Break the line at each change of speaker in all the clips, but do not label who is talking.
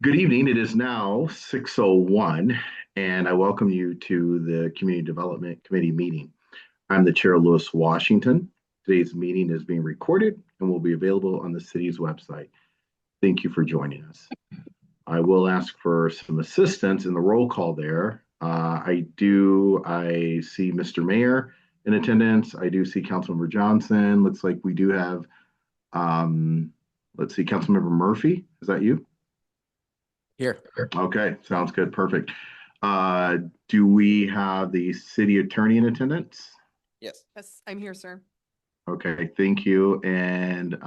Good evening. It is now 6:01, and I welcome you to the Community Development Committee meeting. I'm the Chair, Lewis Washington. Today's meeting is being recorded and will be available on the city's website. Thank you for joining us. I will ask for some assistance in the roll call there. I see Mr. Mayor in attendance. I do see Councilmember Johnson. Looks like we do have, let's see, Councilmember Murphy. Is that you?
Here.
Okay, sounds good. Perfect. Uh, do we have the city attorney in attendance?
Yes.
Yes, I'm here, sir.
Okay, thank you. And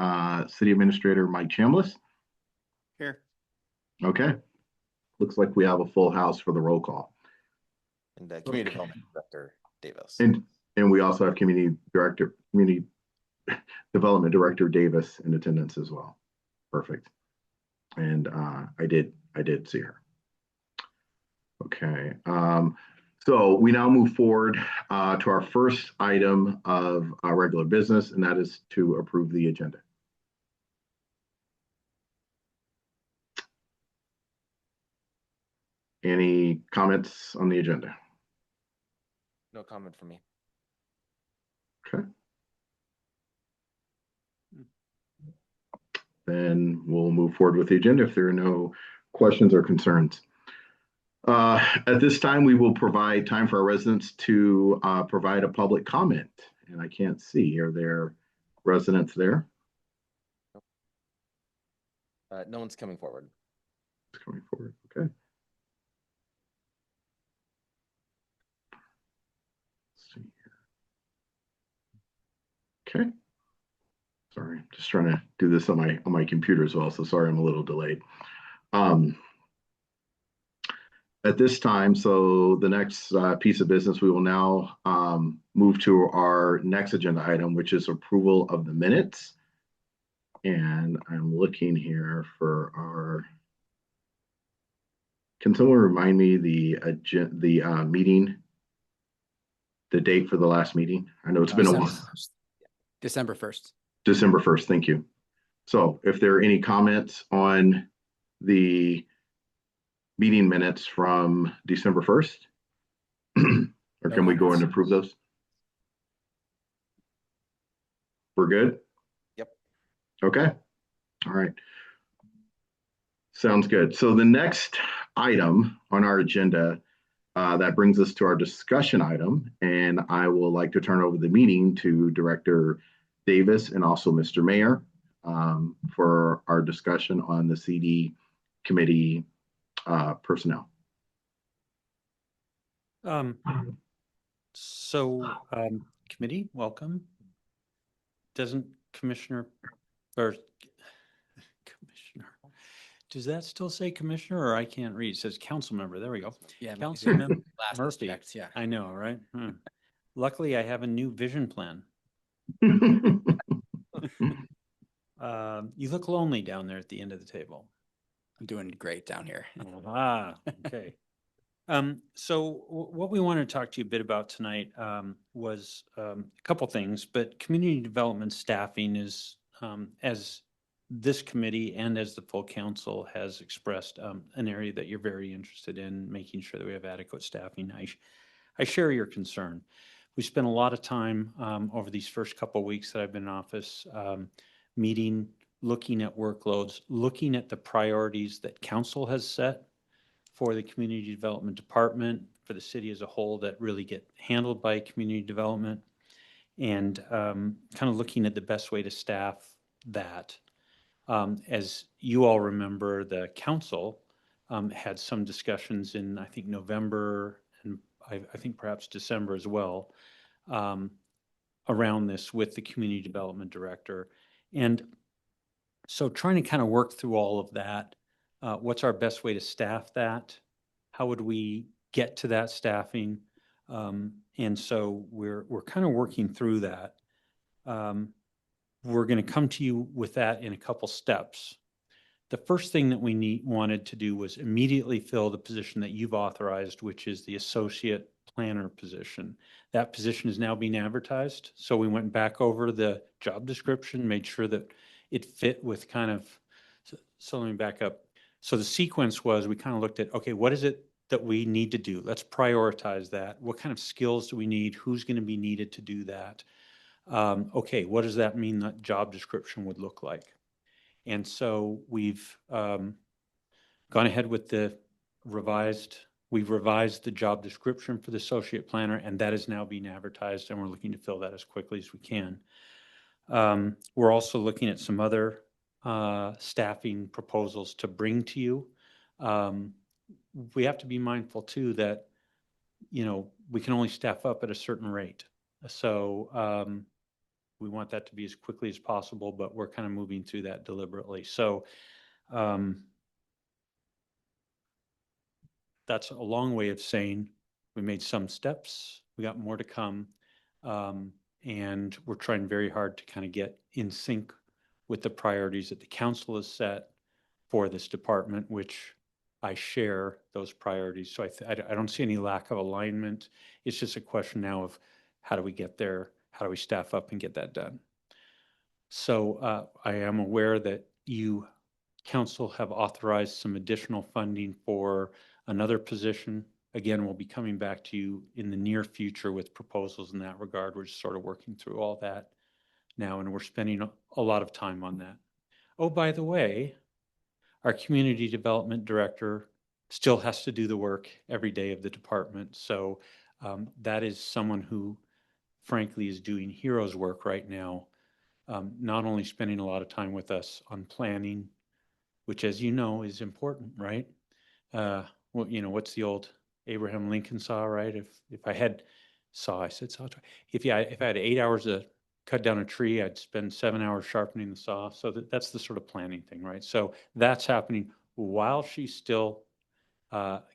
city administrator Mike Chambliss?
Here.
Okay, looks like we have a full house for the roll call.
And Community Development Director Davis.
And we also have Community Development Director Davis in attendance as well. Perfect. And I did see her. Okay. So we now move forward to our first item of our regular business, and that is to approve the agenda. Any comments on the agenda?
No comment from me.
Okay. Then we'll move forward with the agenda if there are no questions or concerns. At this time, we will provide time for our residents to provide a public comment. And I can't see, are there residents there?
No one's coming forward.
Coming forward, okay. Let's see here. Okay. Sorry, just trying to do this on my computer as well, so sorry I'm a little delayed. At this time, so the next piece of business, we will now move to our next agenda item, which is approval of the minutes. And I'm looking here for our. Can someone remind me the meeting, the date for the last meeting? I know it's been a while.
December 1st.
December 1st. Thank you. So if there are any comments on the meeting minutes from December 1st, or can we go and approve those? We're good?
Yep.
Okay. All right. Sounds good. So the next item on our agenda, that brings us to our discussion item, and I will like to turn over the meeting to Director Davis and also Mr. Mayor for our discussion on the CD committee personnel.
Committee, welcome. Doesn't Commissioner or Commissioner, does that still say Commissioner, or I can't read? It says Council Member. There we go.
Yeah,
Council Member
Murphy. Checked, yeah.
I know, right? Luckily, I have a new vision plan. You look lonely down there at the end of the table.
I'm doing great down here.
Okay. So what we want to talk to you a bit about tonight was a couple things, but community development staffing is, as this committee and as the full council has expressed, an area that you're very interested in, making sure that we have adequate staffing. I share your concern. We spent a lot of time over these first couple of weeks that I've been in office meeting, looking at workloads, looking at the priorities that council has set for the community development department, for the city as a whole, that really get handled by community development, and kind of looking at the best way to staff that. As you all remember, the council had some discussions in, I think, November, and I think perhaps December as well, around this with the community development director. And so trying to kind of work through all of that. What's our best way to staff that? How would we get to that staffing? And so we're kind of working through that. We're going to come to you with that in a couple steps. The first thing that we wanted to do was immediately fill the position that you've authorized, which is the associate planner position. That position is now being advertised. So we went back over the job description, made sure that it fit with kind of, so let me back up. So the sequence was, we kind of looked at, okay, what is it that we need to do? Let's prioritize that. What kind of skills do we need? Who's going to be needed to do that? Okay, what does that mean that job description would look like? And so we've gone ahead with we've revised the job description for the associate planner, and that is now being advertised, and we're looking to fill that as quickly as we can. We're also looking at some other staffing proposals to bring to you. We have to be mindful too that, we can only staff up at a certain rate. So we want that to be as quickly as possible, but we're kind of moving through that deliberately. So that's a long way of saying we made some steps, we got more to come, and we're trying very hard to kind of get in sync with the priorities that the council has set for this department, which I share those priorities. So I don't see any lack of alignment. It's just a question now of how do we get there? How do we staff up and get that done? So I am aware that you, council, have authorized some additional funding for another position. Again, we'll be coming back to you in the near future with proposals in that regard. We're just sort of working through all that now, and we're spending a lot of time on that. Oh, by the way, our community development director still has to do the work every day of the department. So that is someone who, frankly, is doing heroes work right now, not only spending a lot of time with us on planning, which, as you know, is important, right? Well, what's the old Abraham Lincoln saw, right? If I had saw, I said saw. If I had 8 hours to cut down a tree, I'd spend 7 hours sharpening the saw. So that's the sort of planning thing, right? So that's happening while she's still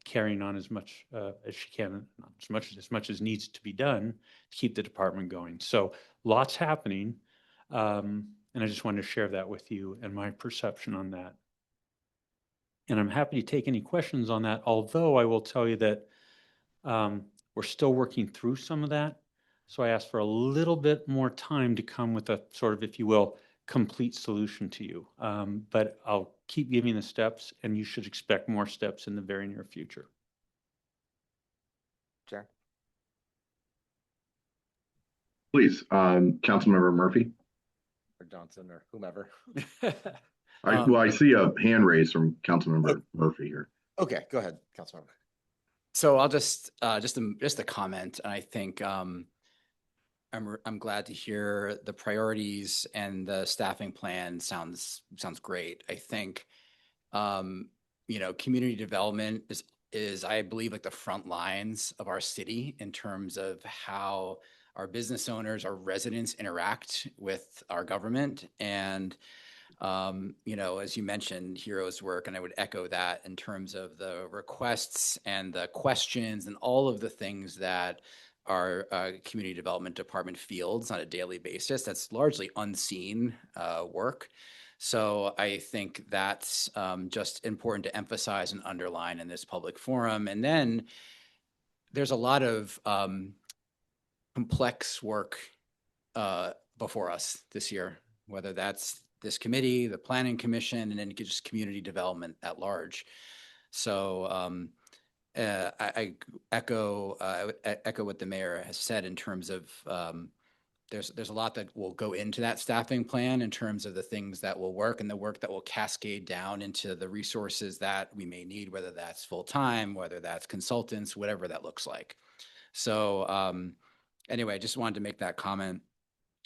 carrying on as much as she can, not as much as needs to be done to keep the department going. So lots happening, and I just wanted to share that with you and my perception on that. And I'm happy to take any questions on that, although I will tell you that we're still working through some of that. So I asked for a little bit more time to come with a sort of, if you will, complete solution to you. But I'll keep giving the steps, and you should expect more steps in the very near future.
Chair.
Please, Councilmember Murphy.
Or Johnson or whomever.
I see a hand raised from Councilmember Murphy here.
Okay, go ahead, Councilmember.
So I'll just a comment. I think I'm glad to hear the priorities and the staffing plan sounds great. I think community development is I believe like the front lines of our city in terms of how our business owners, our residents interact with our government. And as you mentioned, heroes work, and I would echo that in terms of the requests and the questions and all of the things that our community development department fields on a daily basis. That's largely unseen work. So I think that's just important to emphasize and underline in this public forum. And then there's a lot of complex work before us this year, whether that's this committee, the planning commission, and then just community development at large. So I echo what the mayor has said in terms of there's a lot that will go into that staffing plan in terms of the things that will work and the work that will cascade down into the resources that we may need, whether that's full-time, whether that's consultants, whatever that looks like. So anyway, I just wanted to make that comment.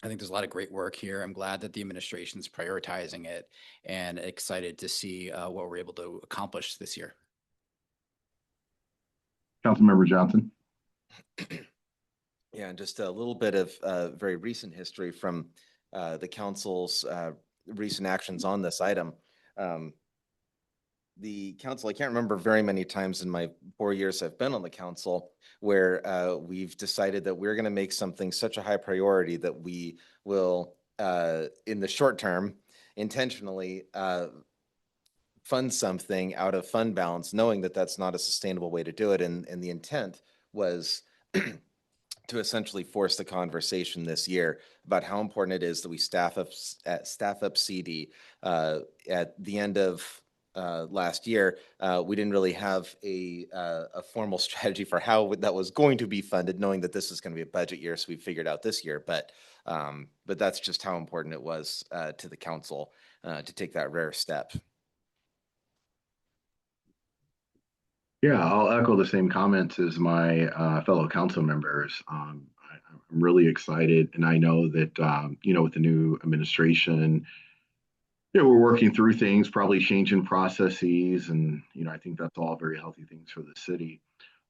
I think there's a lot of great work here. I'm glad that the administration's prioritizing it and excited to see what we're able to accomplish this year.
Councilmember Johnson.
Yeah, and just a little bit of very recent history from the council's recent actions on this item. The council, I can't remember very many times in my 4 years I've been on the council where we've decided that we're going to make something such a high priority that we will, in the short term, intentionally fund something out of fund balance, knowing that that's not a sustainable way to do it. And the intent was to essentially force the conversation this year about how important it is that we staff up CD at the end of last year, we didn't really have a formal strategy for how that was going to be funded, knowing that this is going to be a budget year. So we figured out this year, but that's just how important it was to the council to take that rare step.
Yeah, I'll echo the same comments as my fellow council members. I'm really excited, and I know that with the new administration, we're working through things, probably changing processes, and I think that's all very healthy things for the city.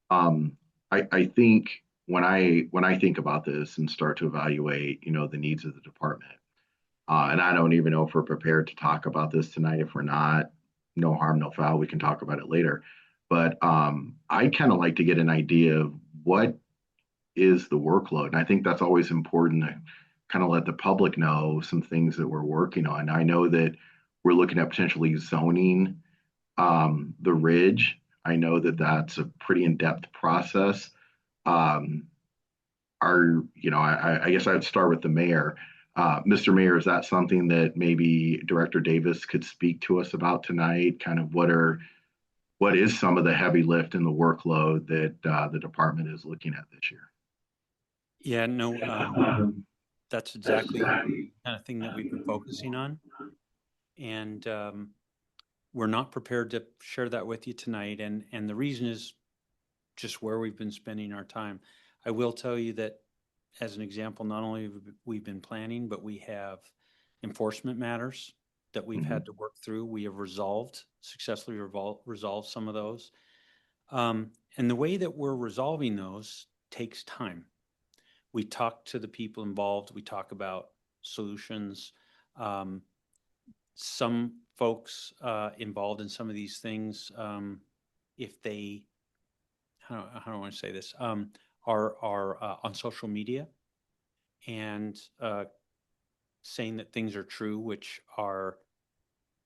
Um, I think when I think about this and start to evaluate, the needs of the department, and I don't even know if we're prepared to talk about this tonight. If we're not, no harm, no foul. We can talk about it later. But I kind of like to get an idea of what is the workload. And I think that's always important to kind of let the public know some things that we're working on. I know that we're looking at potentially zoning the Ridge. I know that that's a pretty in-depth process. Um, I guess I'd start with the mayor. Mr. Mayor, is that something that maybe Director Davis could speak to us about tonight? Kind of what is some of the heavy lift and the workload that the department is looking at this year?
Yeah, no, that's exactly the kind of thing that we've been focusing on. And we're not prepared to share that with you tonight. And the reason is just where we've been spending our time. I will tell you that, as an example, not only have we been planning, but we have enforcement matters that we've had to work through. We have successfully resolved some of those. And the way that we're resolving those takes time. We talk to the people involved. We talk about solutions. Some folks involved in some of these things, if they, how do I want to say this, are on social media and saying that things are true, which are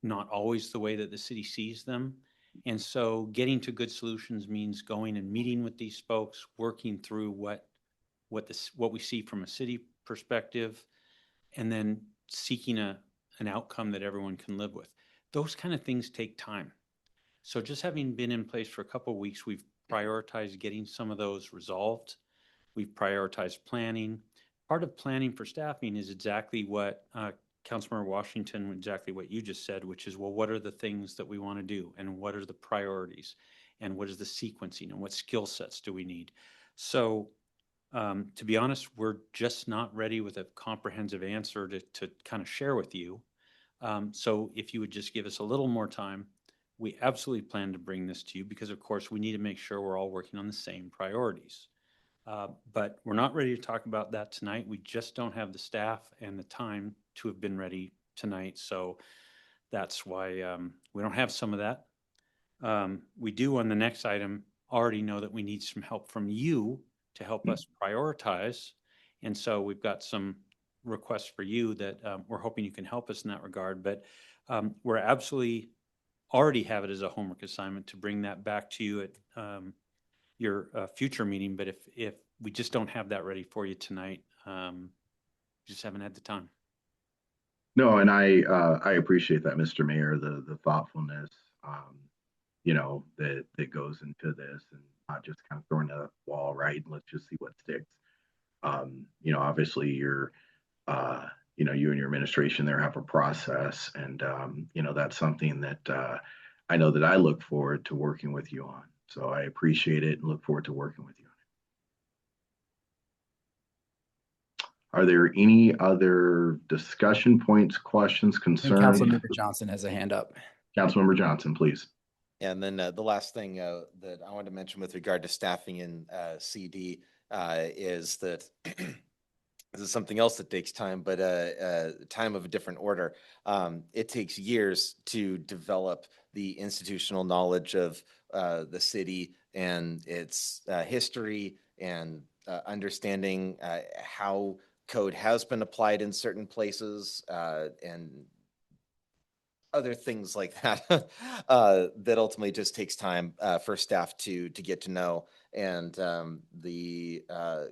not always the way that the city sees them. And so getting to good solutions means going and meeting with these folks, working through what we see from a city perspective, and then seeking an outcome that everyone can live with. Those kind of things take time. So just having been in place for a couple of weeks, we've prioritized getting some of those resolved. We've prioritized planning. Part of planning for staffing is exactly what Councilmember Washington, exactly what you just said, which is, well, what are the things that we want to do, and what are the priorities, and what is the sequencing, and what skill sets do we need? So to be honest, we're just not ready with a comprehensive answer to kind of share with you. So if you would just give us a little more time, we absolutely plan to bring this to you, because of course we need to make sure we're all working on the same priorities. But we're not ready to talk about that tonight. We just don't have the staff and the time to have been ready tonight. So that's why we don't have some of that. We do, on the next item, already know that we need some help from you to help us prioritize. And so we've got some requests for you that we're hoping you can help us in that regard. But we're absolutely already have it as a homework assignment to bring that back to you at your future meeting. But if we just don't have that ready for you tonight, just haven't had the time.
No, and I appreciate that, Mr. Mayor, the thoughtfulness, that goes into this, and not just kind of throwing a wall, right? And let's just see what sticks. Obviously you and your administration there have a process, and that's something that I know that I look forward to working with you on. So I appreciate it and look forward to working with you on it. Are there any other discussion points, questions,
I think
concerns?
Councilmember Johnson has a hand up.
Councilmember Johnson, please.
And then the last thing that I wanted to mention with regard to staffing in CD is that this is something else that takes time, but time of a different order. It takes years to develop the institutional knowledge of the city and its history, and understanding how code has been applied in certain places, and other things like that that ultimately just takes time for staff to get to know. And the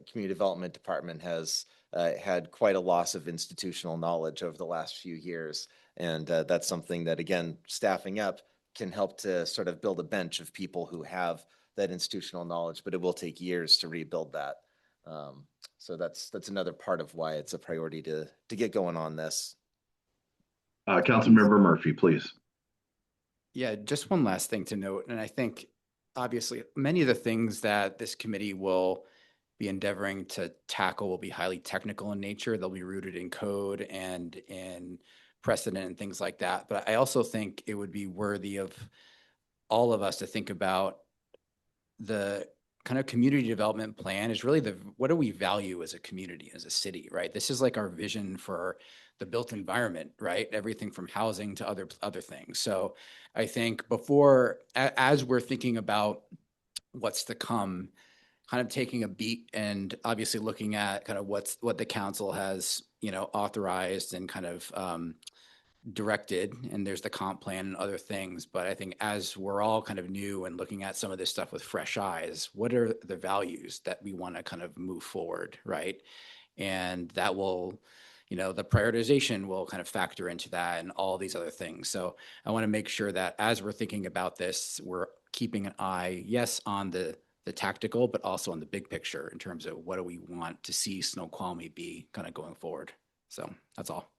community development department has had quite a loss of institutional knowledge over the last few years. And that's something that, again, staffing up can help to sort of build a bench of people who have that institutional knowledge, but it will take years to rebuild that. So that's another part of why it's a priority to get going on this.
Councilmember Murphy, please.
Yeah, just one last thing to note, and I think obviously many of the things that this committee will be endeavoring to tackle will be highly technical in nature. They'll be rooted in code and in precedent and things like that. But I also think it would be worthy of all of us to think about the kind of community development plan is really what do we value as a community, as a city, right? This is like our vision for the built environment, right? Everything from housing to other things. So I think as we're thinking about what's to come, kind of taking a beat and obviously looking at kind of what the council has, authorized and kind of directed, and there's the comp plan and other things. But I think as we're all kind of new and looking at some of this stuff with fresh eyes, what are the values that we want to kind of move forward, right? And that will, the prioritization will kind of factor into that and all these other things. So I want to make sure that as we're thinking about this, we're keeping an eye, yes, on the tactical, but also on the big picture in terms of what do we want to see Snoqualmie be kind of going forward. So that's all.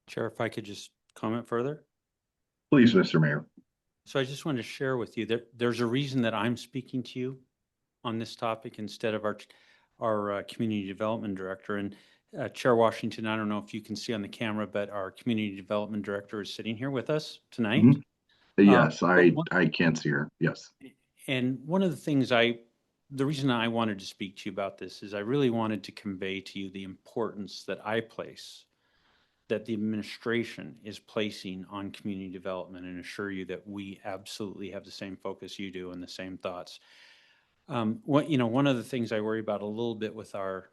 Chair, if I could just comment further.
Please, Mr. Mayor.
So I just wanted to share with you that there's a reason that I'm speaking to you on this topic instead of our community development director. And Chair Washington, I don't know if you can see on the camera, but our community development director is sitting here with us tonight.
Yes, I can see her. Yes.
And one of the things the reason I wanted to speak to you about this is I really wanted to convey to you the importance that that the administration is placing on community development, and assure you that we absolutely have the same focus you do and the same thoughts. One of the things I worry about a little bit with our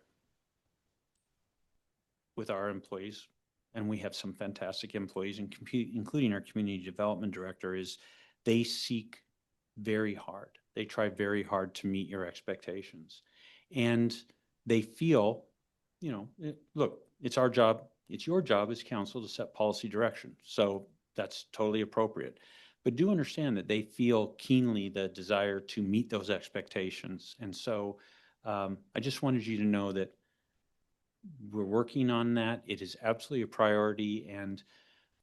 employees, and we have some fantastic employees, including our community development director, is they seek very hard. They try very hard to meet your expectations. And they feel, look, it's our job. It's your job as council to set policy direction. So that's totally appropriate. But do understand that they feel keenly the desire to meet those expectations. And so I just wanted you to know that we're working on that. It is absolutely a priority. And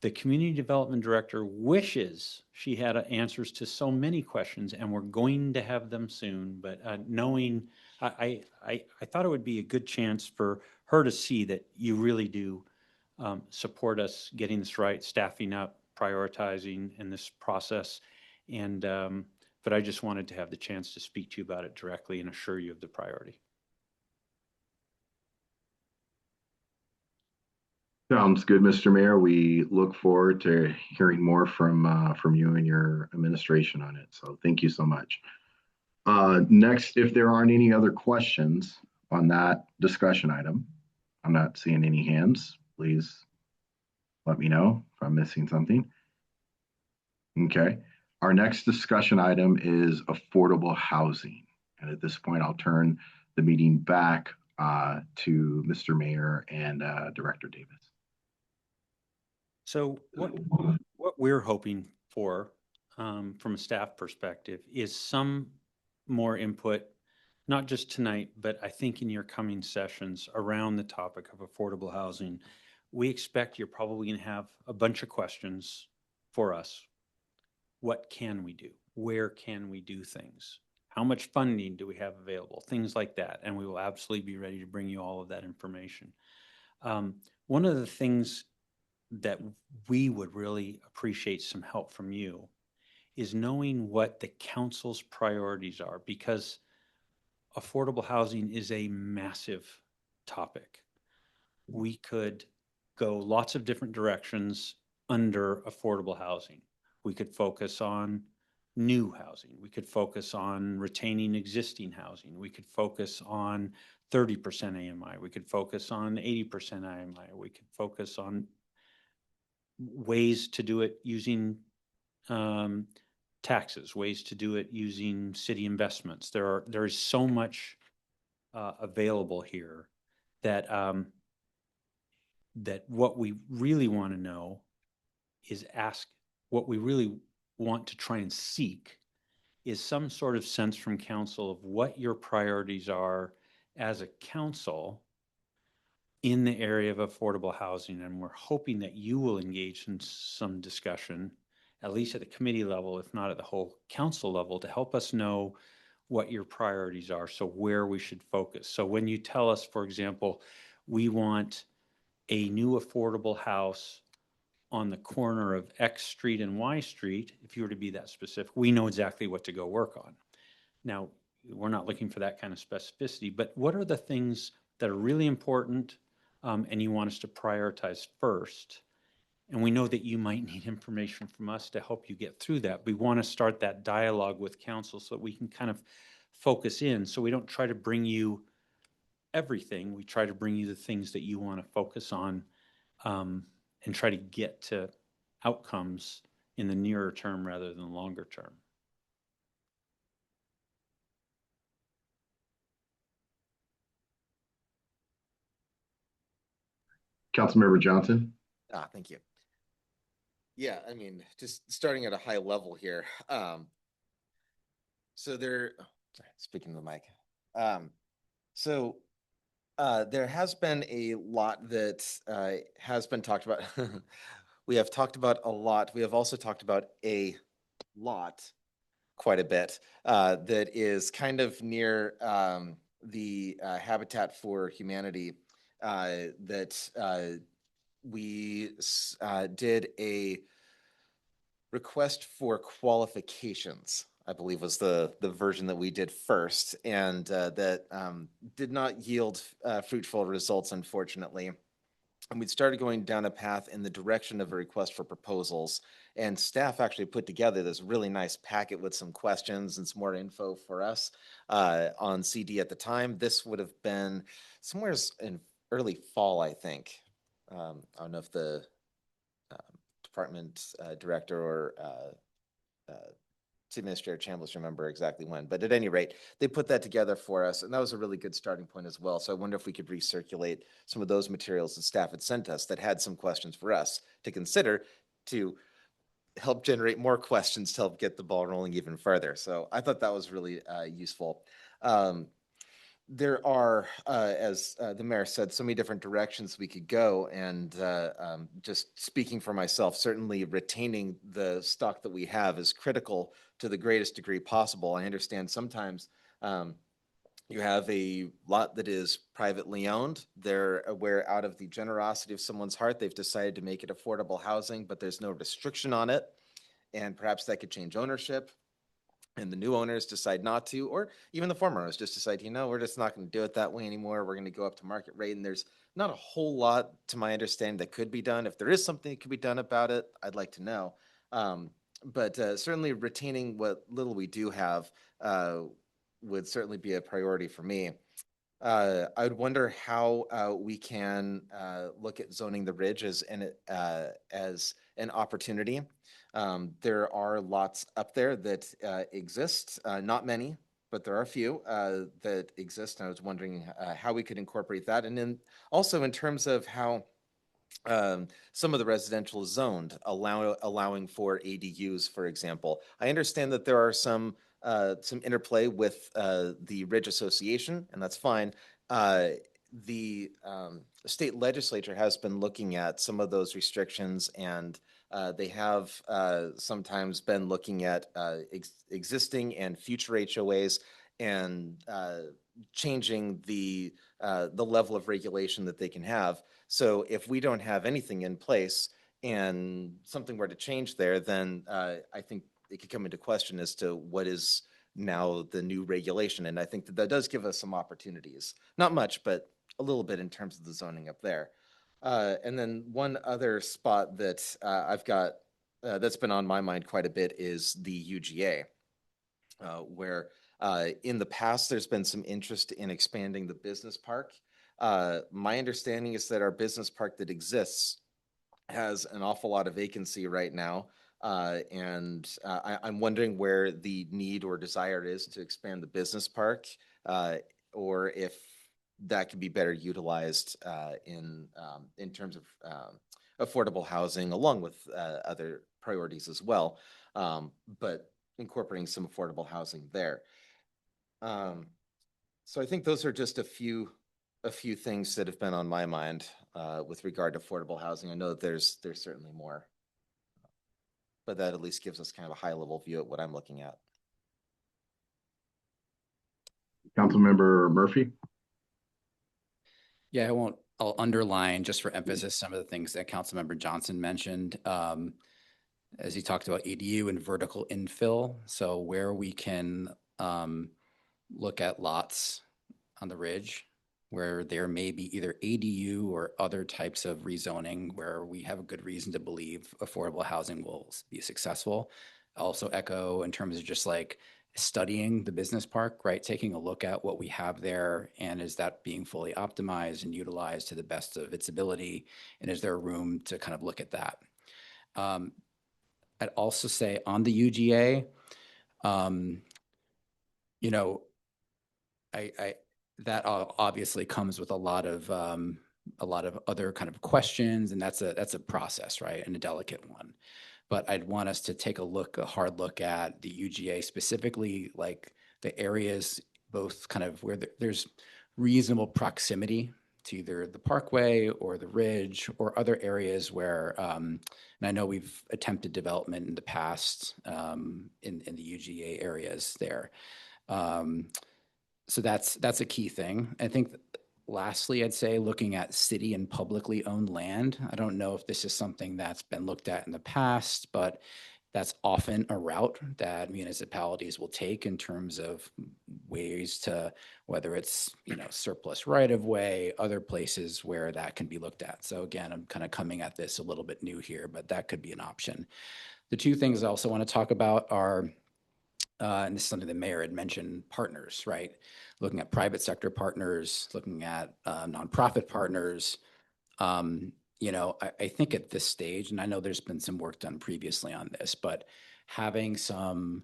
the community development director wishes she had answers to so many questions, and we're going to have them soon. But knowing, I thought it would be a good chance for her to see that you really do support us getting this right, staffing up, prioritizing in this process. And but I just wanted to have the chance to speak to you about it directly and assure you of the priority.
Sounds good, Mr. Mayor. We look forward to hearing more from you and your administration on it. So thank you so much. Next, if there aren't any other questions on that discussion item, I'm not seeing any hands. Please let me know if I'm missing something. Okay. Our next discussion item is affordable housing. And at this point, I'll turn the meeting back to Mr. Mayor and Director Davis.
So what we're hoping for from a staff perspective is some more input, not just tonight, but I think in your coming sessions around the topic of affordable housing. We expect you're probably going to have a bunch of questions for us. What can we do? Where can we do things? How much funding do we have available? Things like that. And we will absolutely be ready to bring you all of that information. One of the things that we would really appreciate some help from you is knowing what the council's priorities are, because affordable housing is a massive topic. We could go lots of different directions under affordable housing. We could focus on new housing. We could focus on retaining existing housing. We could focus on 30% AMI. We could focus on 80% AMI. We could focus on ways to do it using taxes, ways to do it using city investments. There is so much available here that that what we really want to know is what we really want to try and seek is some sort of sense from council of what your priorities are as a council in the area of affordable housing. And we're hoping that you will engage in some discussion, at least at the committee level, if not at the whole council level, to help us know what your priorities are, so where we should focus. So when you tell us, for example, we want a new affordable house on the corner of X Street and Y Street, if you were to be that specific, we know exactly what to go work on. Now, we're not looking for that kind of specificity, but what are the things that are really important and you want us to prioritize first? And we know that you might need information from us to help you get through that. We want to start that dialogue with council so that we can kind of focus in, so we don't try to bring you everything. We try to bring you the things that you want to focus on and try to get to outcomes in the nearer term rather than longer term.
Councilmember Johnson.
Thank you. Yeah, I mean, just starting at a high level here. So there, sorry, speaking to the mic. So there has been a lot that has been talked about. We have talked about a lot. We have also talked about a lot, quite a bit, that is kind of near the Habitat for Humanity that we did a request for qualifications, I believe was the version that we did first, and that did not yield fruitful results, unfortunately. And we started going down a path in the direction of a request for proposals. And staff actually put together this really nice packet with some questions and some more info for us on CD at the time. This would have been somewhere in early fall, I think. I don't know if the department director or City Administrator Chambliss remember exactly when, but at any rate, they put that together for us, and that was a really good starting point as well. So I wonder if we could recirculate some of those materials that staff had sent us that had some questions for us to consider to help generate more questions to help get the ball rolling even further. So I thought that was really useful. There are, as the mayor said, so many different directions we could go. And just speaking for myself, certainly retaining the stock that we have is critical to the greatest degree possible. I understand sometimes you have a lot that is privately owned. They're aware, out of the generosity of someone's heart, they've decided to make it affordable housing, but there's no restriction on it. And perhaps that could change ownership, and the new owners decide not to, or even the former owners just decide, we're just not going to do it that way anymore. We're going to go up to market rate. And there's not a whole lot, to my understanding, that could be done. If there is something that could be done about it, I'd like to know. But certainly retaining what little we do have would certainly be a priority for me. I would wonder how we can look at zoning the Ridge as an opportunity. There are lots up there that exist, not many, but there are a few that exist. And I was wondering how we could incorporate that. And then also in terms of how some of the residential is zoned, allowing for ADUs, for example. I understand that there are some interplay with the Ridge Association, and that's fine. The state legislature has been looking at some of those restrictions, and they have sometimes been looking at existing and future HOAs and changing the level of regulation that they can have. So if we don't have anything in place and something were to change there, then I think it could come into question as to what is now the new regulation. And I think that does give us some opportunities. Not much, but a little bit in terms of the zoning up there. And then one other spot that I've got that's been on my mind quite a bit is the UGA, where in the past there's been some interest in expanding the business park. My understanding is that our business park that exists has an awful lot of vacancy right now. And I'm wondering where the need or desire is to expand the business park, or if that could be better utilized in terms of affordable housing, along with other priorities as well. but incorporating some affordable housing there. So I think those are just a few things that have been on my mind with regard to affordable housing. I know that there's certainly more, but that at least gives us kind of a high level view at what I'm looking at.
Councilmember Murphy?
Yeah, I'll underline just for emphasis some of the things that Councilmember Johnson mentioned. As he talked about ADU and vertical infill. So where we can look at lots on the ridge where there may be either ADU or other types of rezoning where we have a good reason to believe affordable housing will be successful. Also echo in terms of just like studying the business park, right? Taking a look at what we have there and is that being fully optimized and utilized to the best of its ability? And is there room to kind of look at that? I'd also say on the UGA, you know, that obviously comes with a lot of other kind of questions, and that's a process, right, and a delicate one. But I'd want us to take a hard look at the UGA specifically, like the areas both kind of where there's reasonable proximity to either the parkway or the ridge or other areas where, and I know we've attempted development in the past in the UGA areas there. So that's a key thing. I think lastly, I'd say looking at city and publicly owned land. I don't know if this is something that's been looked at in the past, but that's often a route that municipalities will take in terms of ways to, whether it's, surplus right of way, other places where that can be looked at. So again, I'm kind of coming at this a little bit new here, but that could be an option. The two things I also want to talk about are, and this is something the mayor had mentioned, partners, right? Looking at private sector partners, looking at nonprofit partners. I think at this stage, and I know there's been some work done previously on this, but having some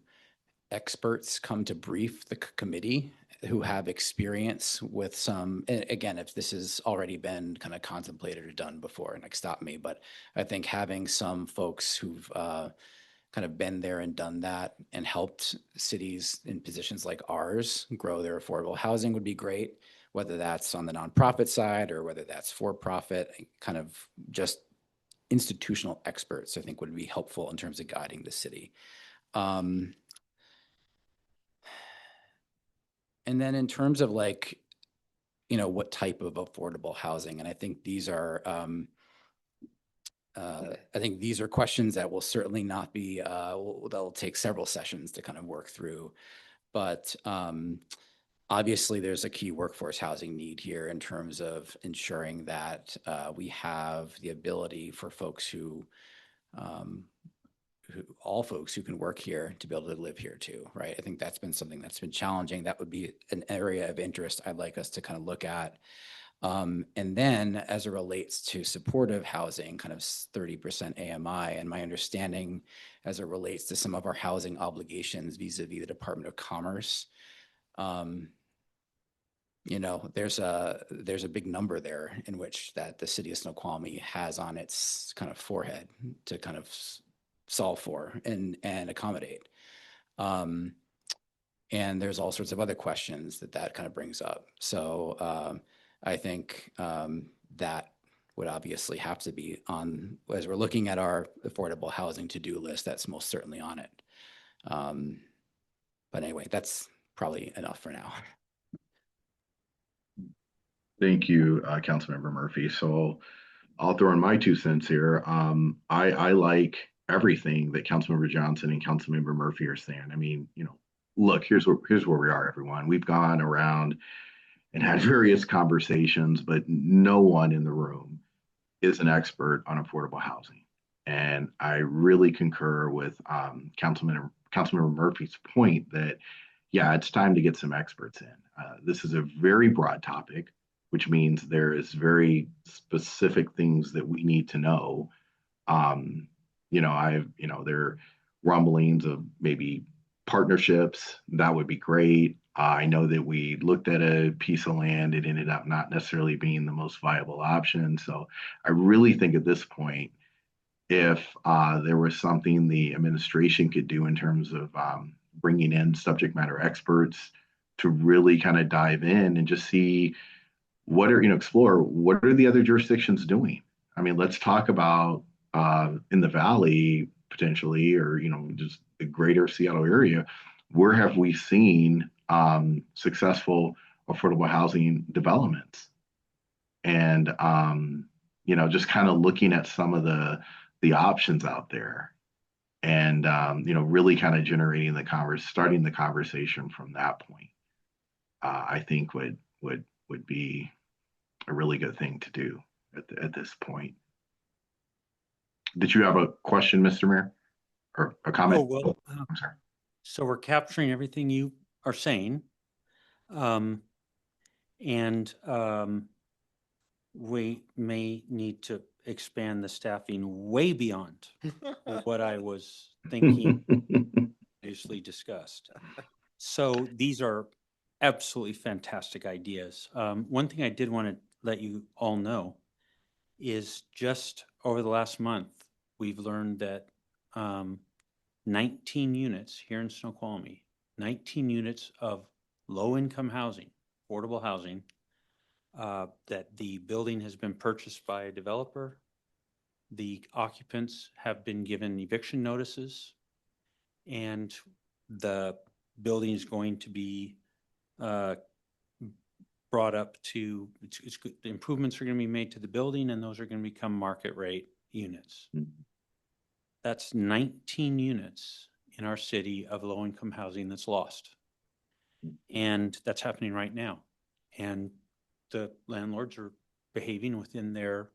experts come to brief the committee who have experience with some, again, if this has already been kind of contemplated or done before, and stop me, but I think having some folks who've kind of been there and done that and helped cities in positions like ours grow their affordable housing would be great, whether that's on the nonprofit side or whether that's for profit, kind of just institutional experts, I think would be helpful in terms of guiding the city. And then in terms of what type of affordable housing, and I think these are, questions that will certainly not be, that'll take several sessions to kind of work through. But obviously, there's a key workforce housing need here in terms of ensuring that we have the ability for folks all folks who can work here to be able to live here too, right? I think that's been something that's been challenging. That would be an area of interest I'd like us to kind of look at. And then as it relates to supportive housing, kind of 30% AMI, and my understanding as it relates to some of our housing obligations vis-a-vis the Department of Commerce, there's a big number there in which that the city of Snoqualmie has on its kind of forehead to kind of solve for and accommodate. And there's all sorts of other questions that kind of brings up. So I think that would obviously have to be on, as we're looking at our affordable housing to-do list, that's most certainly on it. But anyway, that's probably enough for now.
Thank you, Councilmember Murphy. So I'll throw in my 2 cents here. I like everything that Councilmember Johnson and Councilmember Murphy are saying. I mean, look, here's where we are, everyone. We've gone around and had various conversations, but no one in the room is an expert on affordable housing. And I really concur with Councilmember Murphy's point that, yeah, it's time to get some experts in. This is a very broad topic, which means there is very specific things that we need to know. There are rumblings of maybe partnerships. That would be great. I know that we looked at a piece of land. It ended up not necessarily being the most viable option. So I really think at this point, if there was something the administration could do in terms of bringing in subject matter experts to really kind of dive in and just see what are, explore what are the other jurisdictions doing. I mean, let's talk about in the valley potentially, or just the greater Seattle area, where have we seen successful affordable housing developments? And just kind of looking at some of the options out there, and really kind of generating starting the conversation from that point. I think would be a really good thing to do at this point. Did you have a question, Mr. Mayor, or a
Oh,
comment?
well,
I'm sorry.
so we're capturing everything you are saying. And we may need to expand the staffing way beyond what I was thinking previously discussed. So these are absolutely fantastic ideas. One thing I did want to let you all know is just over the last month, we've learned that 19 units here in Snoqualmie, 19 units of low-income housing, affordable housing, that the building has been purchased by a developer. The occupants have been given eviction notices, and the building is going to be brought up to, the improvements are going to be made to the building, and those are going to become market rate units. That's 19 units in our city of low-income housing that's lost. And that's happening right now. And the landlords are behaving within their,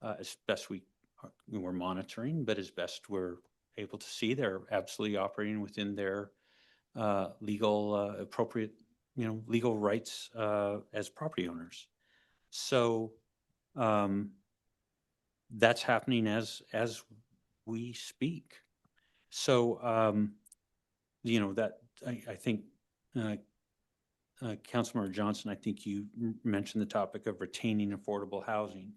as best we're monitoring, but as best we're able to see, they're absolutely operating within their legal, appropriate, legal rights as property owners. So that's happening as we speak. So, that I think, Councilmember Johnson, I think you mentioned the topic of retaining affordable housing.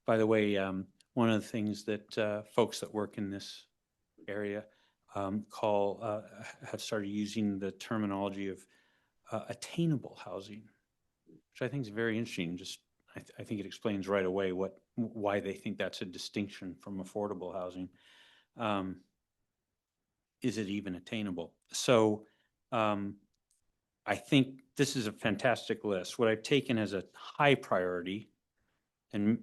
By the way, one of the things that folks that work in this area have started using the terminology of attainable housing, which I think is very interesting. Just I think it explains right away why they think that's a distinction from affordable housing. Is it even attainable? So I think this is a fantastic list. What I've taken as a high priority, and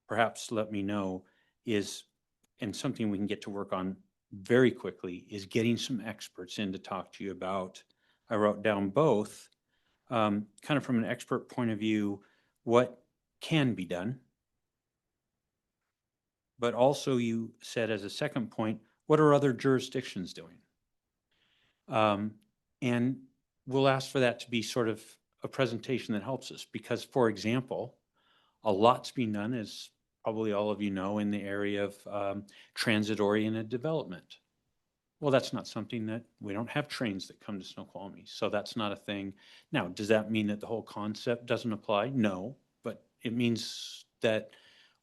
perhaps let me know, is, and something we can get to work on very quickly, is getting some experts in to talk to you about. I wrote down both, kind of from an expert point of view, what can be done. But also you said as a second point, what are other jurisdictions doing? And we'll ask for that to be sort of a presentation that helps us, because, for example, a lot's being done, as probably all of you know, in the area of transit-oriented development. Well, that's not something that, we don't have trains that come to Snoqualmie, so that's not a thing. Now, does that mean that the whole concept doesn't apply? No, but it means that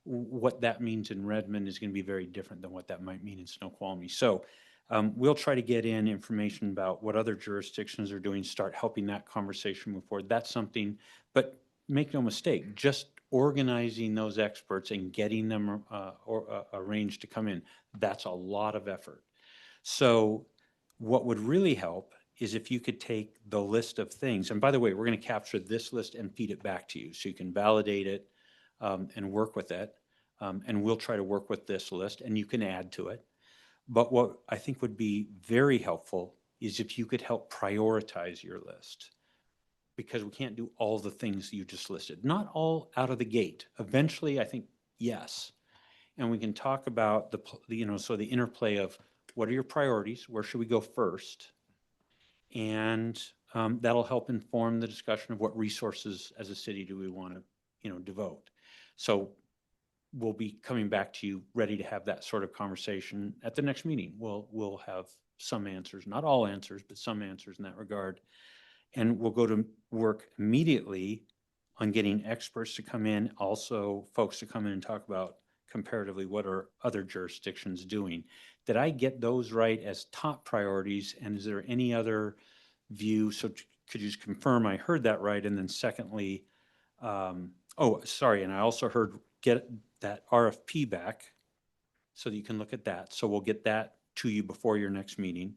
what that means in Redmond is going to be very different than what that might mean in Snoqualmie. So we'll try to get in information about what other jurisdictions are doing, start helping that conversation move forward. That's something, but make no mistake, just organizing those experts and getting them arranged to come in, that's a lot of effort. So what would really help is if you could take the list of things, and by the way, we're going to capture this list and feed it back to you so you can validate it and work with it. And we'll try to work with this list, and you can add to it. But what I think would be very helpful is if you could help prioritize your list, because we can't do all the things you just listed. Not all out of the gate. Eventually, I think, yes. And we can talk about so the interplay of what are your priorities? Where should we go first? And that'll help inform the discussion of what resources as a city do we want to, devote. So we'll be coming back to you ready to have that sort of conversation at the next meeting. We'll have some answers, not all answers, but some answers in that regard. And we'll go to work immediately on getting experts to come in, also folks to come in and talk about comparatively, what are other jurisdictions doing? Did I get those right as top priorities? And is there any other view? So could you just confirm I heard that right? And then secondly, oh, sorry, and I also heard get that RFP back so that you can look at that. So we'll get that to you before your next meeting.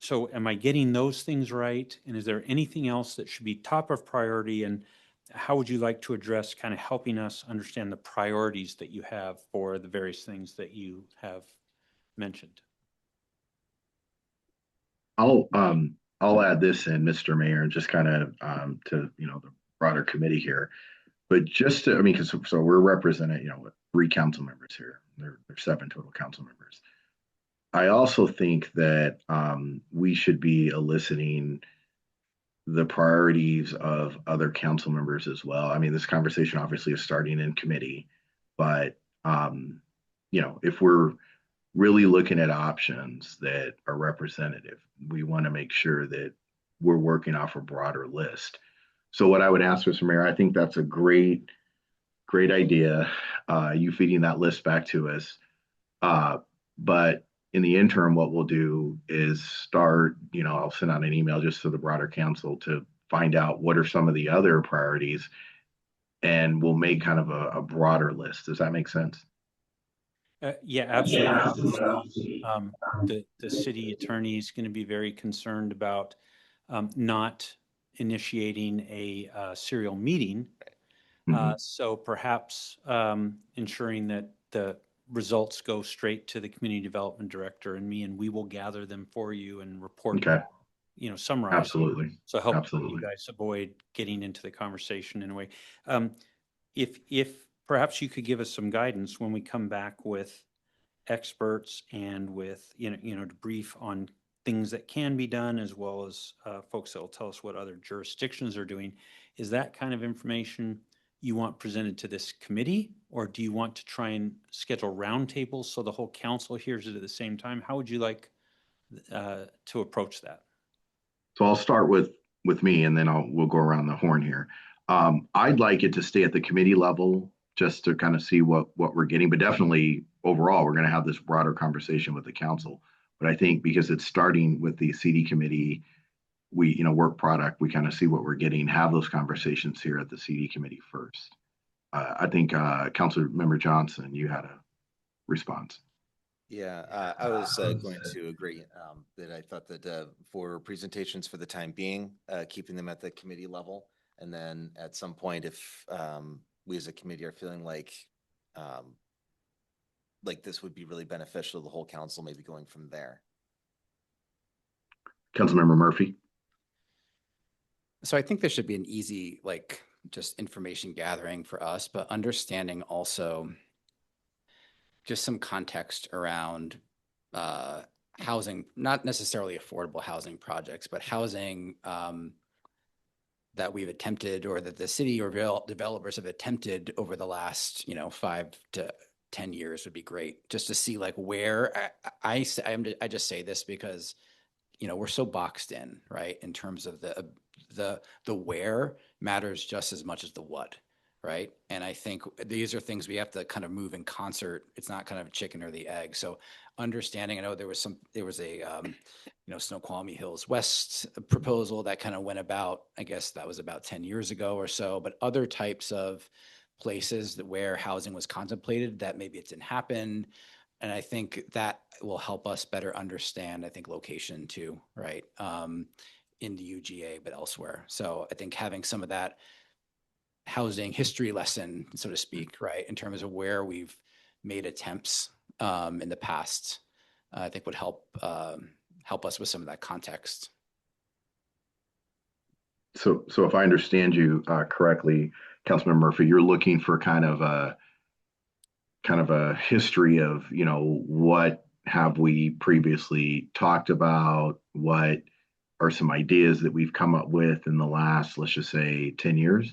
So am I getting those things right? And is there anything else that should be top of priority? And how would you like to address kind of helping us understand the priorities that you have for the various things that you have mentioned?
I'll add this in, Mr. Mayor, just kind of to the broader committee here. But just to, I mean, because so we're representing, with 3 council members here. There's 7 total council members. I also think that we should be eliciting the priorities of other council members as well. I mean, this conversation obviously is starting in committee, but if we're really looking at options that are representative, we want to make sure that we're working off a broader list. So what I would ask, Mr. Mayor, I think that's a great idea. You feeding that list back to us. But in the interim, what we'll do is start, I'll send out an email just to the broader council to find out what are some of the other priorities, and we'll make kind of a broader list. Does that make sense?
Yeah, absolutely. The city attorney is going to be very concerned about not initiating a serial meeting. So perhaps ensuring that the results go straight to the community development director and me, and we will gather them for you and report,
Okay.
Summarize.
Absolutely.
So help
Absolutely.
you guys avoid getting into the conversation in a way. If perhaps you could give us some guidance when we come back with experts and with, to brief on things that can be done, as well as folks that will tell us what other jurisdictions are doing. Is that kind of information you want presented to this committee, or do you want to try and schedule roundtables so the whole council hears it at the same time? How would you like to approach that?
So I'll start with me, and then we'll go around the horn here. I'd like it to stay at the committee level just to kind of see what we're getting, but definitely overall, we're going to have this broader conversation with the council. But I think because it's starting with the CD committee, we, work product, we kind of see what we're getting, have those conversations here at the CD committee first. I think Councilor Member Johnson, you had a response.
Yeah, I was going to agree that I thought that for presentations for the time being, keeping them at the committee level, and then at some point, if we as a committee are feeling like this would be really beneficial to the whole council, maybe going from there.
Councilmember Murphy.
So I think there should be an easy, just information gathering for us, but understanding also just some context around housing, not necessarily affordable housing projects, but housing that we've attempted, or that the city or developers have attempted over the last, 5 to 10 years would be great. Just to see where I just say this because, we're so boxed in, right? In terms of the where matters just as much as the what. Right. And I think these are things we have to kind of move in concert. It's not kind of a chicken or the egg. So understanding, I know there was a, Snoqualmie Hills West proposal that kind of went about, I guess that was about 10 years ago or so, but other types of places where housing was contemplated that maybe it didn't happen. And I think that will help us better understand, I think, location too, right? In the UGA, but elsewhere. So I think having some of that housing history lesson, so to speak, right, in terms of where we've made attempts in the past, I think would help us with some of that context.
So if I understand you correctly, Councilmember Murphy, you're looking for kind of a history of, what have we previously talked about? What are some ideas that we've come up with in the last, let's just say, 10 years?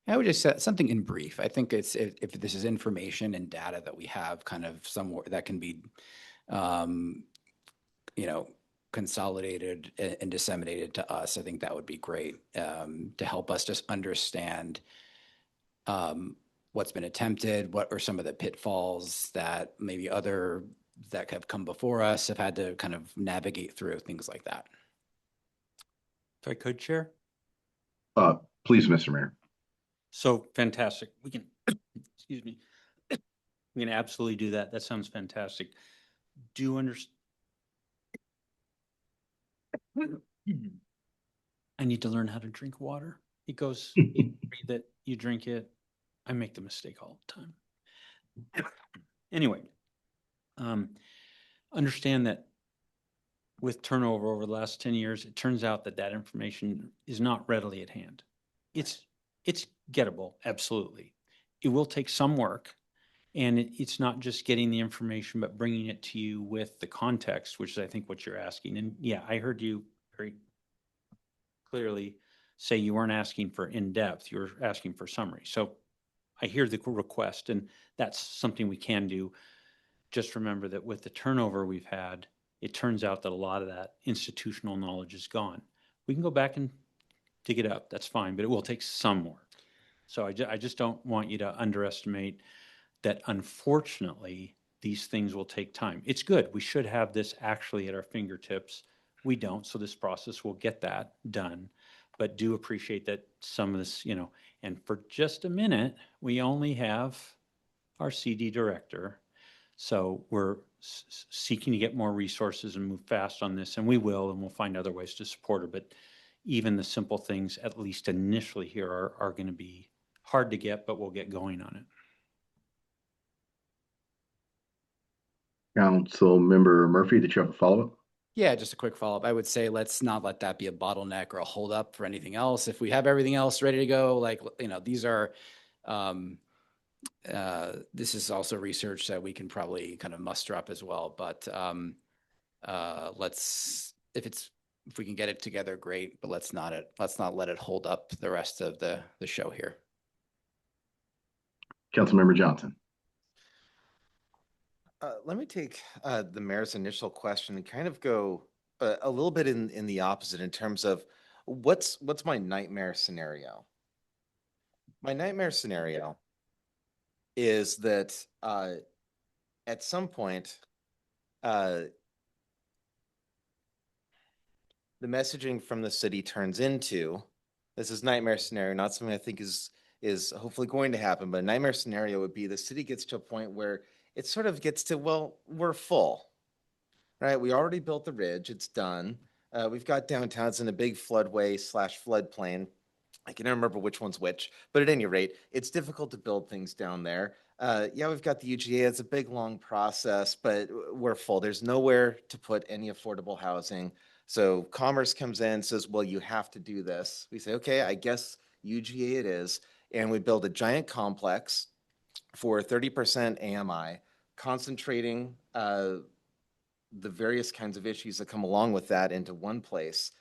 I would just say something in brief. I think it's if this is information and data that we have kind of somewhere that can be, consolidated and disseminated to us, I think that would be great to help us just understand what's been attempted, what are some of the pitfalls that maybe other that have come before us have had to kind of navigate through, things like that.
If I could, Chair.
Please, Mr. Mayor.
So fantastic. We can, excuse me. We can absolutely do that. That sounds fantastic. Do you understand? I need to learn how to drink water. It goes, you breathe it, you drink it. I make the mistake all the time. Anyway, understand that with turnover over the last 10 years, it turns out that that information is not readily at hand. It's gettable, absolutely. It will take some work, and it's not just getting the information, but bringing it to you with the context, which is, I think, what you're asking. And yeah, I heard you very clearly say you weren't asking for in-depth, you were asking for summary. So I hear the request, and that's something we can do. Just remember that with the turnover we've had, it turns out that a lot of that institutional knowledge is gone. We can go back and dig it up, that's fine, but it will take some work. So I just don't want you to underestimate that. Unfortunately, these things will take time. It's good. We should have this actually at our fingertips. We don't, so this process will get that done. But do appreciate that some of this, and for just a minute, we only have our CD director. So we're seeking to get more resources and move fast on this, and we will, and we'll find other ways to support her. But even the simple things, at least initially here, are going to be hard to get, but we'll get going on it.
Council Member Murphy, did you have a follow-up?
Yeah, just a quick follow-up. I would say let's not let that be a bottleneck or a holdup for anything else. If we have everything else ready to go, these are, this is also research that we can probably kind of muster up as well. But if we can get it together, great. But let's not let it hold up the rest of the show here.
Councilmember Johnson.
Let me take the mayor's initial question and kind of go a little bit in the opposite in terms of what's my nightmare scenario. My nightmare scenario is that at some point the messaging from the city turns into, this is nightmare scenario, not something I think is hopefully going to happen, but a nightmare scenario would be the city gets to a point where it sort of gets to, well, we're full, right? We already built the ridge, it's done. We've got downtowns in a big floodway / floodplain. I can never remember which one's which, but at any rate, it's difficult to build things down there. Yeah, we've got the UGA, it's a big, long process, but we're full. There's nowhere to put any affordable housing. So Commerce comes in and says, well, you have to do this. We say, okay, I guess UGA it is. And we build a giant complex for 30% AMI, concentrating the various kinds of issues that come along with that into one place.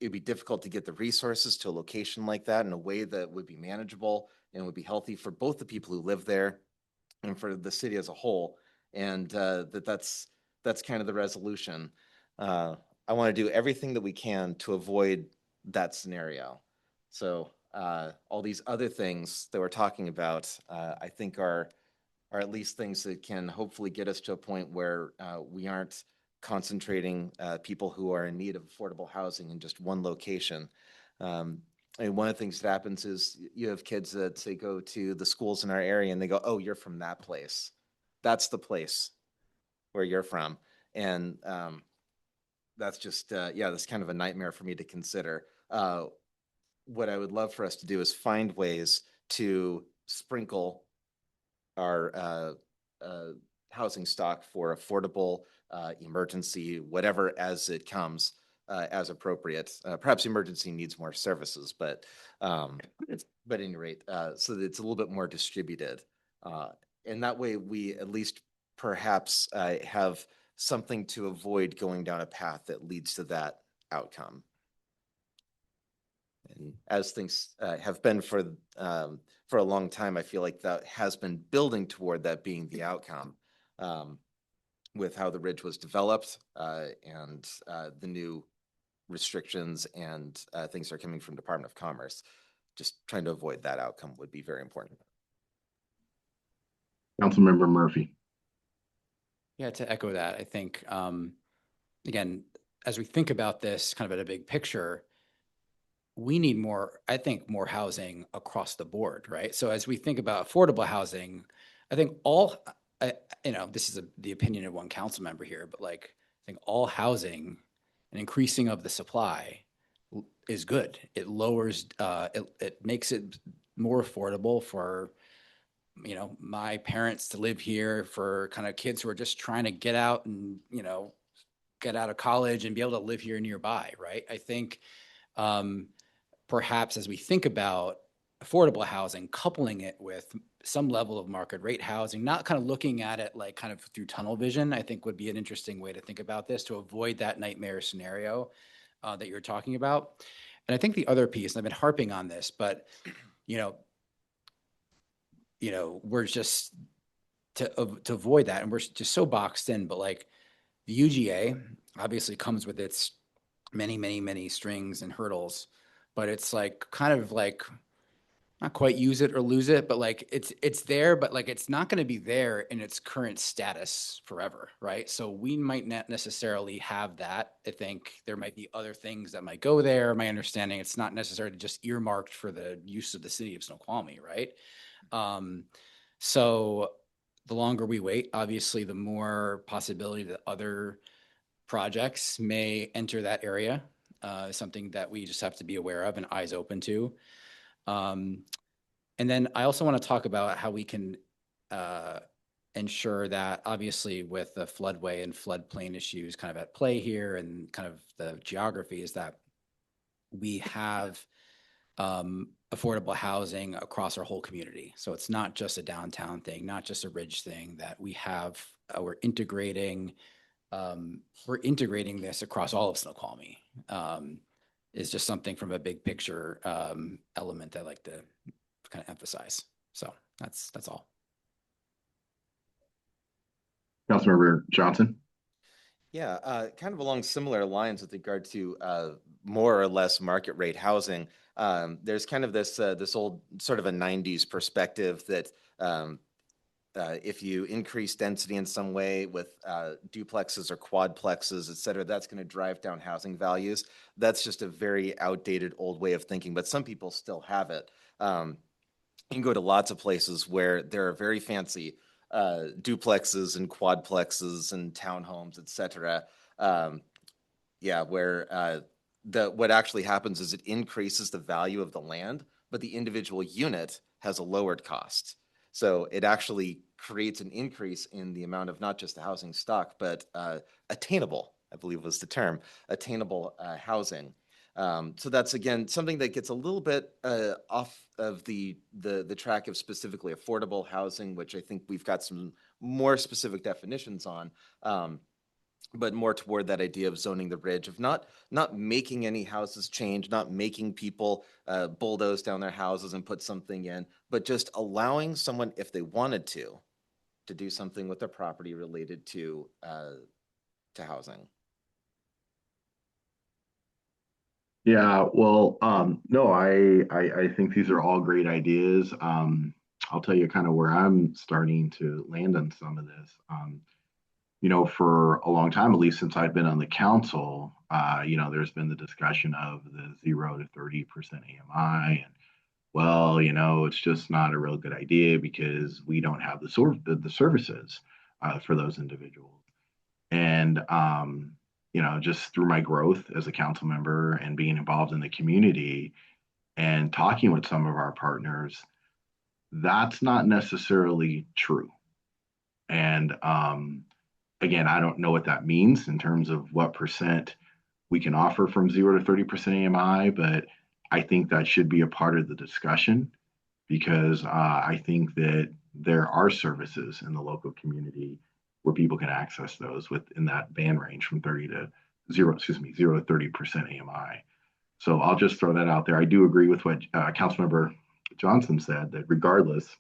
It'd be difficult to get the resources to a location like that in a way that would be manageable and would be healthy for both the people who live there and for the city as a whole. And that's kind of the resolution. I want to do everything that we can to avoid that scenario. So all these other things that we're talking about, I think are at least things that can hopefully get us to a point where we aren't concentrating people who are in need of affordable housing in just one location. And one of the things that happens is you have kids that say go to the schools in our area and they go, oh, you're from that place. That's the place where you're from. And that's just, that's kind of a nightmare for me to consider. What I would love for us to do is find ways to sprinkle our housing stock for affordable emergency, whatever as it comes, as appropriate. Perhaps emergency needs more services, but at any rate, so that it's a little bit more distributed. And that way we at least perhaps have something to avoid going down a path that leads to that outcome. And as things have been for a long time, I feel like that has been building toward that being the outcome with how the ridge was developed and the new restrictions and things are coming from Department of Commerce. just trying to avoid that outcome would be very important.
Councilmember Murphy.
Yeah, to echo that, I think, again, as we think about this kind of at a big picture, we need more, I think, more housing across the board, right? So as we think about affordable housing, I think this is the opinion of one council member here, but like, I think all housing and increasing of the supply is good. It lowers, it makes it more affordable for, my parents to live here, for kind of kids who are just trying to get out and, get out of college and be able to live here nearby, right? I think, perhaps as we think about affordable housing, coupling it with some level of market rate housing, not kind of looking at it like kind of through tunnel vision, I think would be an interesting way to think about this to avoid that nightmare scenario that you're talking about. And I think the other piece, and I've been harping on this, but we're just to avoid that, and we're just so boxed in. But like the UGA obviously comes with its many, many, many strings and hurdles, but it's like kind of like not quite use it or lose it, but like it's there, but like it's not going to be there in its current status forever, right? So we might not necessarily have that. I think there might be other things that might go there. My understanding, it's not necessarily just earmarked for the use of the city of Snoqualmie, right? So the longer we wait, obviously, the more possibility that other projects may enter that area. Something that we just have to be aware of and eyes open to. And then I also want to talk about how we can ensure that, obviously, with the floodway and floodplain issues kind of at play here and kind of the geography, is that we have affordable housing across our whole community. So it's not just a downtown thing, not just a Ridge thing, that we have, we're integrating this across all of Snoqualmie. Is just something from a big picture element I like to kind of emphasize. So that's all.
Councilmember Johnson.
Yeah, kind of along similar lines with regard to more or less market rate housing. There's kind of this old sort of a 90s perspective that if you increase density in some way with duplexes or quadplexes, et cetera, that's going to drive down housing values. That's just a very outdated old way of thinking, but some people still have it. You can go to lots of places where there are very fancy duplexes and quadplexes and townhomes, et cetera. Where what actually happens is it increases the value of the land, but the individual unit has a lowered cost. So it actually creates an increase in the amount of not just the housing stock, but attainable, I believe was the term, attainable housing. So that's, again, something that gets a little bit off of the track of specifically affordable housing, which I think we've got some more specific definitions on, but more toward that idea of zoning the ridge, of not making any houses change, not making people bulldoze down their houses and put something in, but just allowing someone, if they wanted to do something with their property related to housing.
Yeah, well, no, I think these are all great ideas. I'll tell you kind of where I'm starting to land on some of this. For a long time, at least since I've been on the council, there's been the discussion of the 0 to 30% AMI, and well, it's just not a real good idea because we don't have the services for those individuals. And just through my growth as a council member and being involved in the community and talking with some of our partners, that's not necessarily true. And again, I don't know what that means in terms of what percent we can offer from 0 to 30% AMI, but I think that should be a part of the discussion because I think that there are services in the local community where people can access those within that band range from 0 to 30% AMI. So I'll just throw that out there. I do agree with what Councilmember Johnson said, that regardless,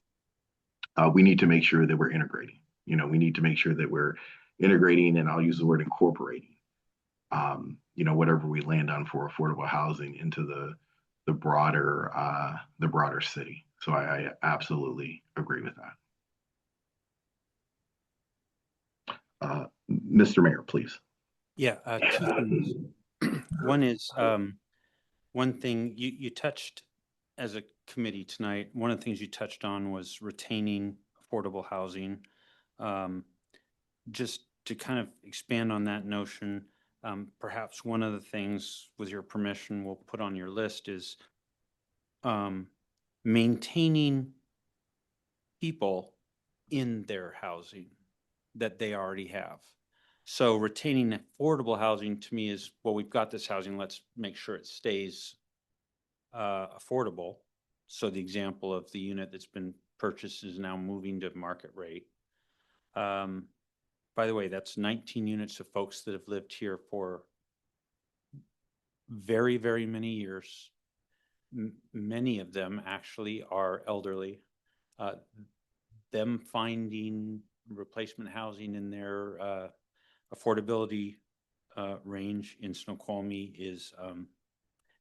we need to make sure that we're integrating. We need to make sure that we're integrating, and I'll use the word incorporating, whatever we land on for affordable housing into the broader city. So I absolutely agree with that. Mr. Mayor, please.
Yeah, two things. One is, one thing you touched as a committee tonight, one of the things you touched on was retaining affordable housing. Just to kind of expand on that notion, perhaps one of the things, with your permission, we'll put on your list is maintaining people in their housing that they already have. So retaining affordable housing to me is, well, we've got this housing, let's make sure it stays affordable. So the example of the unit that's been purchased is now moving to market rate. By the way, that's 19 units of folks that have lived here for very, very many years. Many of them actually are elderly. Them finding replacement housing in their affordability range in Snoqualmie is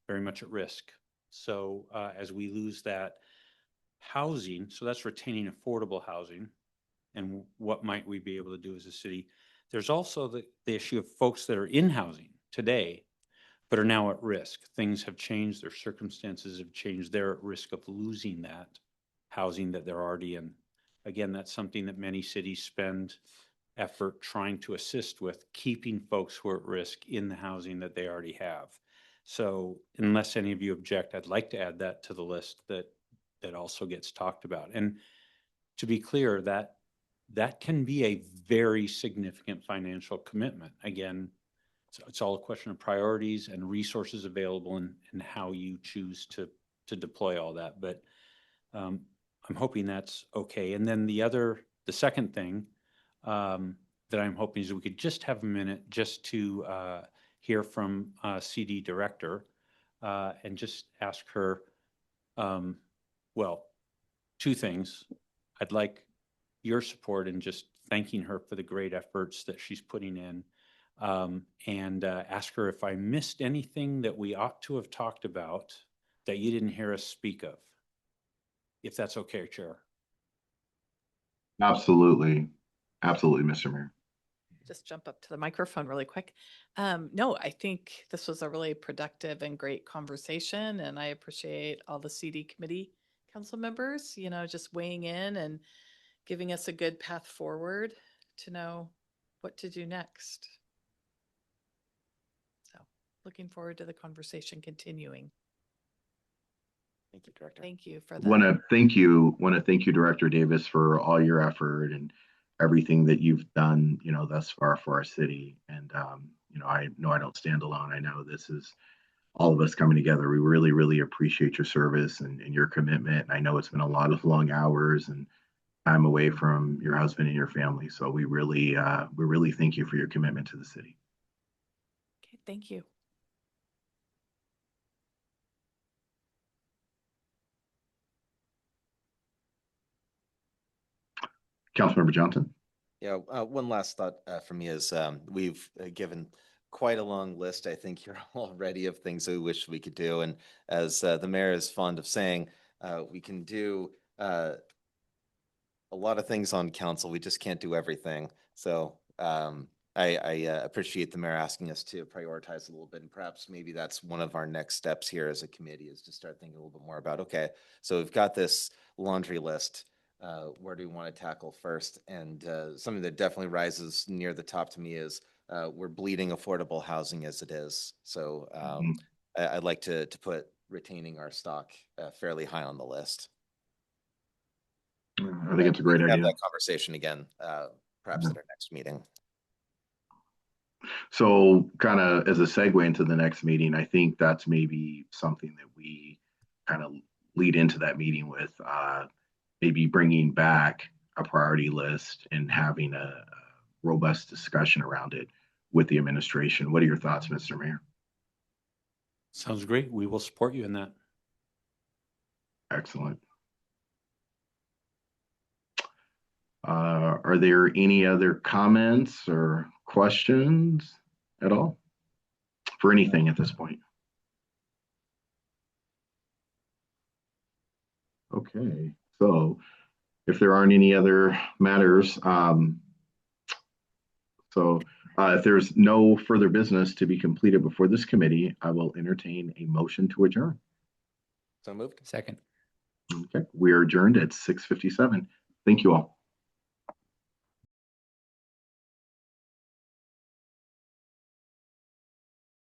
very much at risk. So as we lose that housing, so that's retaining affordable housing, and what might we be able to do as a city? There's also the issue of folks that are in housing today, but are now at risk. Things have changed, their circumstances have changed. They're at risk of losing that housing that they're already in. Again, that's something that many cities spend effort trying to assist with, keeping folks who are at risk in the housing that they already have. So unless any of you object, I'd like to add that to the list that also gets talked about. And to be clear, that can be a very significant financial commitment. Again, it's all a question of priorities and resources available, and how you choose to deploy all that. But I'm hoping that's okay. And then the second thing that I'm hoping is we could just have a minute just to hear from CD Director and just ask her, well, two things. I'd like your support in just thanking her for the great efforts that she's putting in, and ask her if I missed anything that we ought to have talked about that you didn't hear us speak of, if that's okay, Chair.
Absolutely. Absolutely, Mr. Mayor.
Just jump up to the microphone really quick. No, I think this was a really productive and great conversation, and I appreciate all the CD committee council members, just weighing in and giving us a good path forward to know what to do next. So looking forward to the conversation continuing.
Thank you, Director.
Thank you for
Want
that.
to thank you, Director Davis, for all your effort and everything that you've done, thus far for our city. And I know I don't stand alone. I know this is all of us coming together. We really, really appreciate your service and your commitment. And I know it's been a lot of long hours and time away from your husband and your family. So we really thank you for your commitment to the city.
Okay, thank you.
Councilmember Johnson.
Yeah, one last thought from me is we've given quite a long list, I think, here already, of things that we wish we could do. And as the mayor is fond of saying, we can do a lot of things on council. We just can't do everything. So I appreciate the mayor asking us to prioritize a little bit. And perhaps maybe that's one of our next steps here as a committee, is to start thinking a little bit more about, okay, so we've got this laundry list. Where do we want to tackle first? And something that definitely rises near the top to me is we're bleeding affordable housing as it is. So I'd like to put retaining our stock fairly high on the list.
I think it's a great idea.
Have that conversation again, perhaps at our next meeting.
So kind of as a segue into the next meeting, I think that's maybe something that we kind of lead into that meeting with, maybe bringing back a priority list and having a robust discussion around it with the administration. What are your thoughts, Mr. Mayor?
Sounds great. We will support you in that.
Excellent. Are there any other comments or questions at all for anything at this point? Okay, so if there aren't any other matters, if there's no further business to be completed before this committee, I will entertain a motion to adjourn.
So moved.
Second.
Okay, we are adjourned at 6:57. Thank you all.